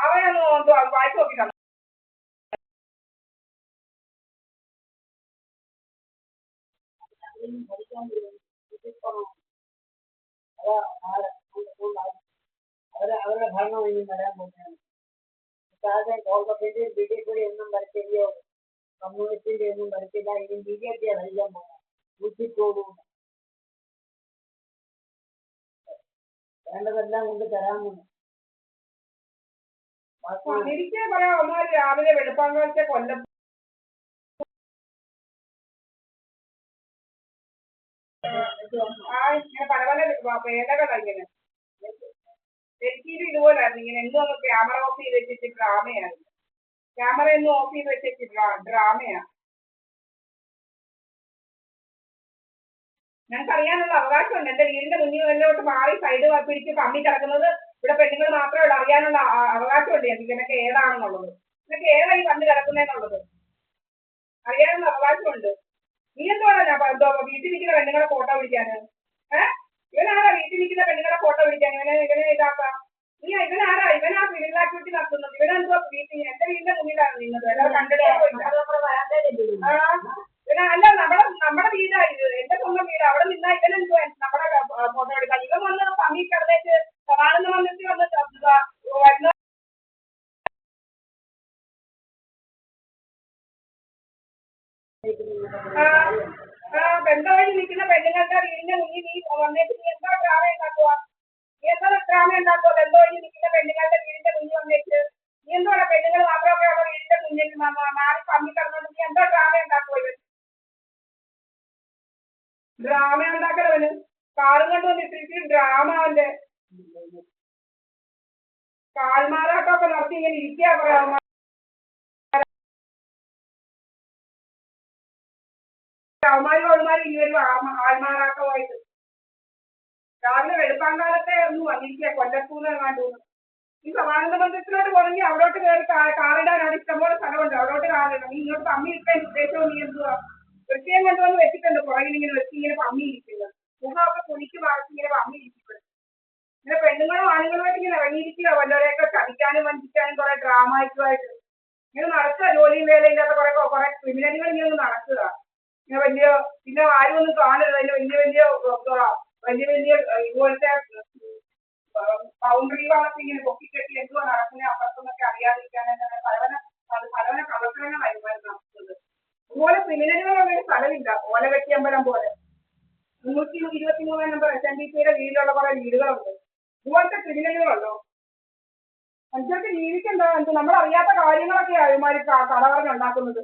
അവനൊന്ന് വായിച്ചു നോക്കിക്കണം. അവരുടെ ഭരണം ഇനി വരാൻ പോകുകയാണ്. കോൺഗ്രസിന്റെയും ബി ജെ പിയുടെ ഒന്നും ഭരിക്കില്ലയോ, കമ്മ്യൂണിസ്റ്റിന്റെ ഒന്നും ഭരിക്കില്ല, ഇനി ബി ജെ പിയെ ഭരിക്കാൻ പോകാം. വേണ്ടതെല്ലാം കൊണ്ട് തരാമെന്ന്. എനിക്ക് പറയാം, ഒന്നാമത് രാവിലെ വെളുപ്പാങ്കാലത്തെ കൊല്ലം ഇങ്ങനെ പല പല വേദകളാണ് ഇങ്ങനെ. ഡൽഹിയിലും ഇതുപോലായിരുന്നു. ഇങ്ങനെ എന്തോന്ന് ക്യാമറ ഓഫ് ചെയ്ത് വെച്ചിട്ട് ഡ്രാമയാണ്. ക്യാമറ ഒന്നും ഓഫ് ചെയ്ത് വെച്ചിട്ട് ഡ്രാമയാണ്. ഞങ്ങൾക്ക് അറിയാനുള്ള അവകാശമുണ്ട്. എന്റെ വീടിന്റെ മുന്നിൽ വല്ലോട്ട് മാറി സൈഡ് പിടിച്ച് കമ്മി കിടക്കുന്നത് ഇവിടെ പെണ്ണുങ്ങൾ മാത്രമേ ഉള്ളൂ. അറിയാനുള്ള അവകാശമുണ്ട് ഞങ്ങൾക്ക് ഇതിനൊക്കെ ഏതാണെന്നുള്ളത്, ഇതൊക്കെ ഏതായി കണ്ടു കിടക്കുന്നതെന്നുള്ളത് അറിയാനുള്ള അവകാശമുണ്ട്. നീ എന്തുവാണ് വീട്ടിൽ നിൽക്കുന്ന പെണ്ണുങ്ങളെ ഫോട്ടോ പിടിക്കാന്? ഇവനാരാ വീട്ടിൽ നിൽക്കുന്ന പെണ്ണുങ്ങളെ ഫോട്ടോ പിടിക്കാൻ? ഇവനെ ഇതാക്കാം. ഇവനാരാ? ഇവനാ ഫിലിം ആക്ടിവിറ്റി നടത്തുന്നത്. ഇവനെന്തോ വീട്ടിൽ എന്റെ വീടിന്റെ മുന്നിലാണ് നിന്നത്. അല്ലാതെ കണ്ടിട്ടോ അല്ല, നമ്മുടെ വീടാ ഇത്, എന്റെ സ്വന്തം വീട്. അവിടെ നിന്നാ ഇവനെന്തോ നമ്മുടെ ഫോട്ടോ എടുക്കാൻ? ഇവൻ വന്ന് പമ്മി കിടന്നേച്ച് കാണുന്ന വന്നിട്ട് വന്ന് വരുന്ന ബന്ധവഴി നിൽക്കുന്ന പെണ്ണുങ്ങളുടെ വീടിന്റെ മുന്നിൽ നീ വന്നിട്ട് നീ എന്താ ഡ്രാമ ഉണ്ടാക്കുക? നീ എന്താ ഡ്രാമ ഉണ്ടാക്കുക? ബന്ധവഴി നിൽക്കുന്ന പെണ്ണുങ്ങളുടെ വീടിന്റെ മുന്നിൽ വന്നിട്ട് നീ എന്തോടാ? പെണ്ണുങ്ങൾ മാത്രമൊക്കെ ഉള്ള വീടിന്റെ മുന്നിൽ മാറി പമ്മി കിടന്നുകൊണ്ട് നീ എന്താ ഡ്രാമ ഉണ്ടാക്കുക? ഇവൻ ഡ്രാമ ഉണ്ടാക്കലവന് കാറും കൊണ്ട് വന്നിട്ടിട്ട് ഡ്രാമ. അവന്റെ കാൽമാറാട്ടമൊക്കെ നടത്തി ഇങ്ങനെ ഇരിക്കുക. അവന്മാരും അവന്മാരും ഇവരും ആൾമാറാട്ടമായിട്ട് രാവിലെ വെളുപ്പാങ്കാലത്തെ ഒന്ന് വന്നിരിക്കുക. കൊല്ലത്തൂന്ന് കണ്ടു. ഈ സമാനന്ദ മന്ദിരത്തിലോട്ട് പോകണമെങ്കിൽ അവിടോട്ട് കയറി കാറിടാൻ അവിടെ ഇഷ്ടംപോലെ സ്ഥലമുണ്ട്. അവിടോട്ട് കാറിടണം. നീ ഇങ്ങോട്ട് പമ്മി ഇരിക്കാൻ ഉദ്ദേശവും നീ എന്തുവാ? വൃത്തിയും കൊണ്ടുവന്ന് വെച്ചിട്ടുണ്ട് പുറകിൽ ഇങ്ങനെ വെച്ച് ഇങ്ങനെ പമ്മി ഇരിക്കുന്നത്. മുഖമൊക്കെ കുണിക്ക് വാങ്ങിച്ച് ഇങ്ങനെ പമ്മി ഇരിക്കുന്നത്. ഇങ്ങനെ പെണ്ണുങ്ങളും ആണുങ്ങളുമായിട്ട് ഇങ്ങനെ ഇറങ്ങിയിരിക്കുക. വല്ലവരെയൊക്കെ ചതിക്കാനും വഞ്ചിക്കാനും കുറെ ഡ്രാമായിട്ടുമായിട്ട് ഇങ്ങനെ നടക്കുക. ജോലിയും വേലയില്ലാത്ത കുറെ ക്രിമിനലുകൾ ഇങ്ങനെ നടക്കുക. ഇങ്ങനെ വലിയ പിന്നെ ആരും ഒന്നും കാണരുത്. അതിന് വലിയ ഇതുപോലത്തെ ബൗണ്ടറി വാളൊക്കെ ഇങ്ങനെ പൊക്കിക്കെട്ടി എന്തുവാ നടക്കുന്നത് അപ്പുറത്തൊന്നൊക്കെ അറിയാതിരിക്കാനായിട്ട് പല പ്രവർത്തനങ്ങളായിരുന്നു നടത്തുന്നത്. അതുപോലെ ക്രിമിനലുകളുള്ള ഒരു സ്ഥലമില്ല. ഓലകെട്ടിയമ്പലം പോലെ 323 നമ്പർ SNDPയുടെ വീട്ടിലുള്ള കുറെ വീടുകളുണ്ട്. ഇതുപോലത്തെ ക്രിമിനലുകളുണ്ടോ? മനുഷ്യർക്ക് ജീവിക്കണ്ടോ? നമ്മൾ അറിയാത്ത കാര്യങ്ങളൊക്കെയാണ് ഇവന്മാർ കട പറഞ്ഞുണ്ടാക്കുന്നത്.